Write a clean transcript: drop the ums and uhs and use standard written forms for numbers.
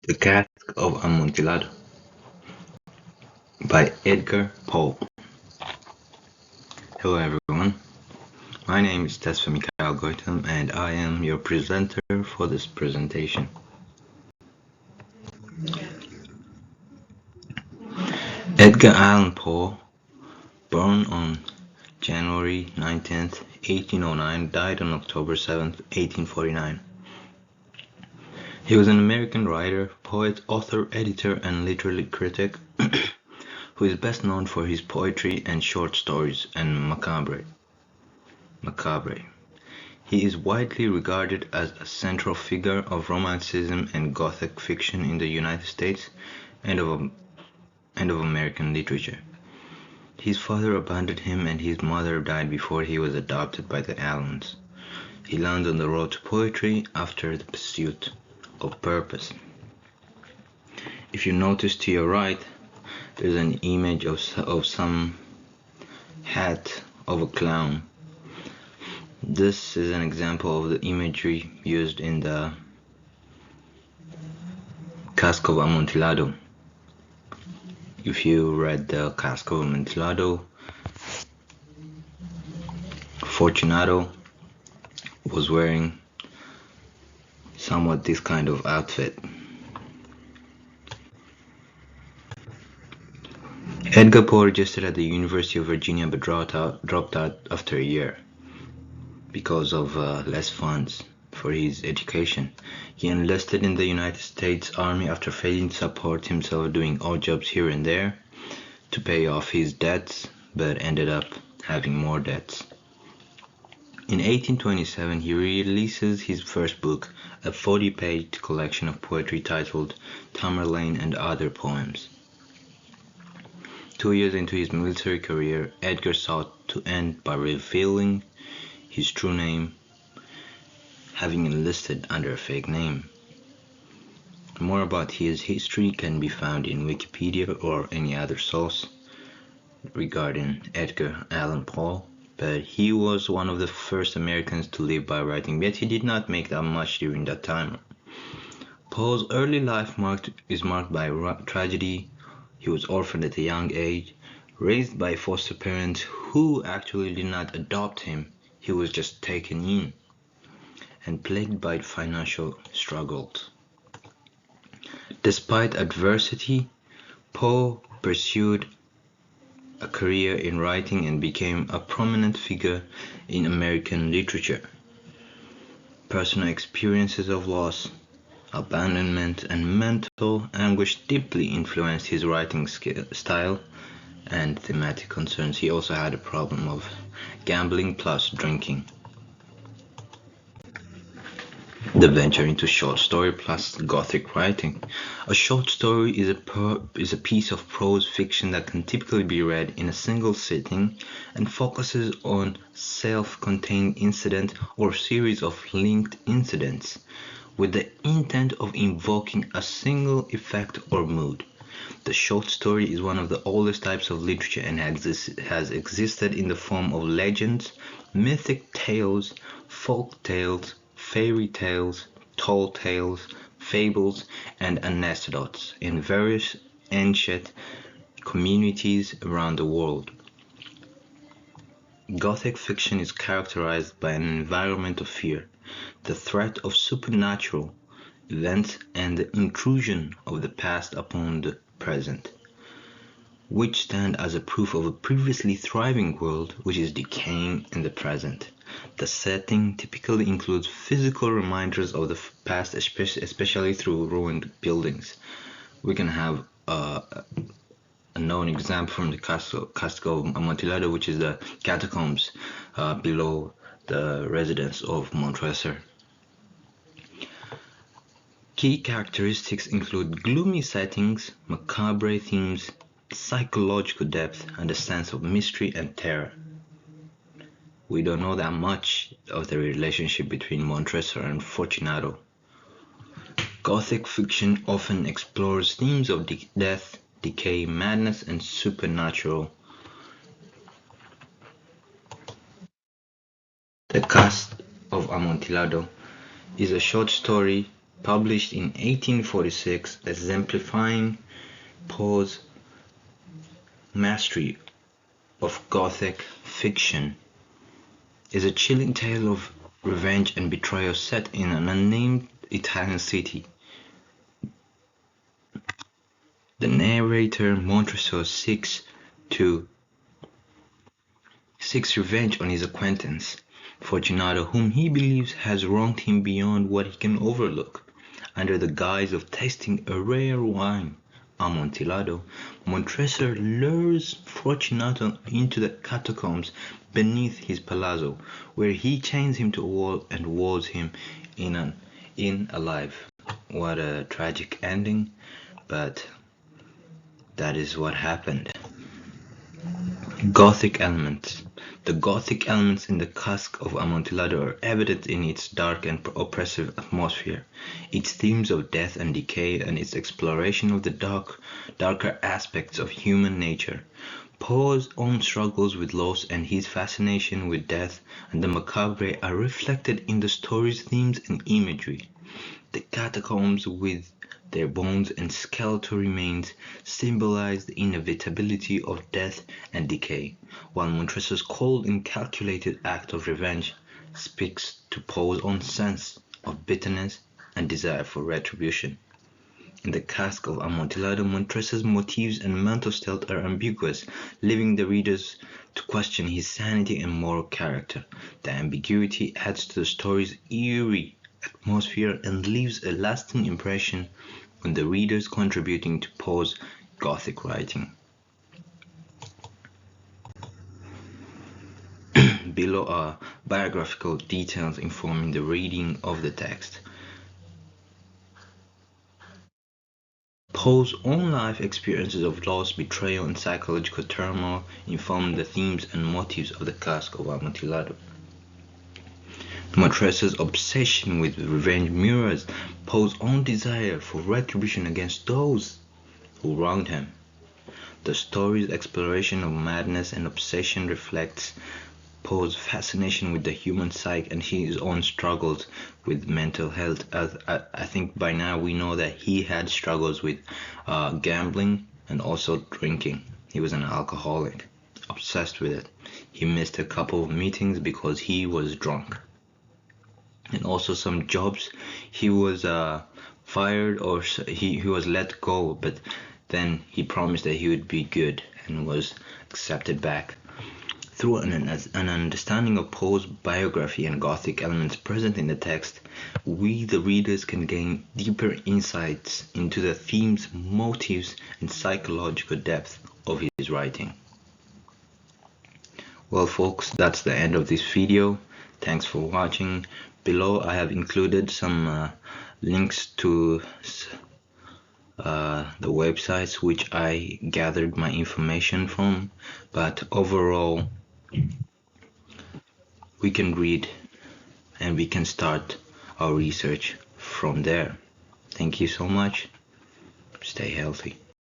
The Cask of Amontillado by Edgar Poe. Hello everyone, my name is Tesfa Mikhail Goitam and I am your presenter for this presentation. Edgar Allan Poe, born on January 19, 1809, died on October 7, 1849. He was an American writer, poet, author, editor, and literary critic who is best known for his poetry and short stories and macabre. He is widely regarded as a central figure of Romanticism and Gothic fiction in the United States and of American literature. His father abandoned him and his mother died before he was adopted by the Allens. He landed on the road to poetry after the pursuit of purpose. If you notice to your right, there's an image of some hat of a clown. This is an example of the imagery used in the Cask of Amontillado. If you read the Cask of Amontillado, Fortunato was wearing somewhat this kind of outfit. Edgar Poe registered at the University of Virginia but dropped out after a year because of less funds for his education. He enlisted in the United States Army after failing to support himself doing odd jobs here and there to pay off his debts, but ended up having more debts. In 1827, he releases his first book, a 40-page collection of poetry titled Tamerlane and Other Poems. 2 years into his military career, Edgar sought to end by revealing his true name, having enlisted under a fake name. More about his history can be found in Wikipedia or any other source regarding Edgar Allan Poe, but he was one of the first Americans to live by writing, yet he did not make that much during that time. Poe's early life is marked by tragedy. He was orphaned at a young age, raised by foster parents who actually did not adopt him. He was just taken in, and plagued by financial struggles. Despite adversity, Poe pursued a career in writing and became a prominent figure in American literature. Personal experiences of loss, abandonment, and mental anguish deeply influenced his writing style and thematic concerns. He also had a problem of gambling plus drinking. The venture into short story plus Gothic writing. A short story is a piece of prose fiction that can typically be read in a single sitting and focuses on self-contained incident or series of linked incidents with the intent of invoking a single effect or mood. The short story is one of the oldest types of literature and has existed in the form of legends, mythic tales, folk tales, fairy tales, tall tales, fables, and anecdotes in various ancient communities around the world. Gothic fiction is characterized by an environment of fear, the threat of supernatural events, and the intrusion of the past upon the present, which stand as a proof of a previously thriving world which is decaying in the present. The setting typically includes physical reminders of the past, especially through ruined buildings. We can have a known example from the Cask of Amontillado, which is the catacombs below the residence of Montresor. Key characteristics include gloomy settings, macabre themes, psychological depth, and a sense of mystery and terror. We don't know that much of the relationship between Montresor and Fortunato. Gothic fiction often explores themes of death, decay, madness, and supernatural. The Cask of Amontillado is a short story published in 1846, exemplifying Poe's mastery of Gothic fiction, is a chilling tale of revenge and betrayal set in an unnamed Italian city. The narrator Montresor seeks revenge on his acquaintance, Fortunato, whom he believes has wronged him beyond what he can overlook. Under the guise of tasting a rare wine, Amontillado, Montresor lures Fortunato into the catacombs beneath his palazzo, where he chains him to a wall and walls him in alive. What a tragic ending, but that is what happened. Gothic elements. The Gothic elements in the cask of Amontillado are evident in its dark and oppressive atmosphere, its themes of death and decay, and its exploration of the darker aspects of human nature. Poe's own struggles with loss and his fascination with death and the macabre are reflected in the story's themes and imagery. The catacombs, with their bones and skeletal remains, symbolize the inevitability of death and decay, while Montresor's cold and calculated act of revenge speaks to Poe's own sense of bitterness and desire for retribution. In the cask of Amontillado, Montresor's motives and mental state are ambiguous, leaving the readers to question his sanity and moral character. The ambiguity adds to the story's eerie atmosphere and leaves a lasting impression on the readers, contributing to Poe's Gothic writing. Below are biographical details informing the reading of the text. Poe's own life experiences of loss, betrayal, and psychological turmoil inform the themes and motives of the Cask of Amontillado. Montresor's obsession with revenge mirrors Poe's own desire for retribution against those who wronged him. The story's exploration of madness and obsession reflects Poe's fascination with the human psyche and his own struggles with mental health. As I think by now we know that he had struggles with gambling and also drinking. He was an alcoholic, obsessed with it. He missed a couple of meetings because he was drunk. And also some jobs he was fired, or he was let go, but then he promised that he would be good and was accepted back. Through an understanding of Poe's biography and Gothic elements present in the text, we the readers can gain deeper insights into the themes, motives, and psychological depth of his writing. Well folks, that's the end of this video. Thanks for watching. Below I have included some links to the websites which I gathered my information from, but overall we can read and we can start our research from there. Thank you so much. Stay healthy.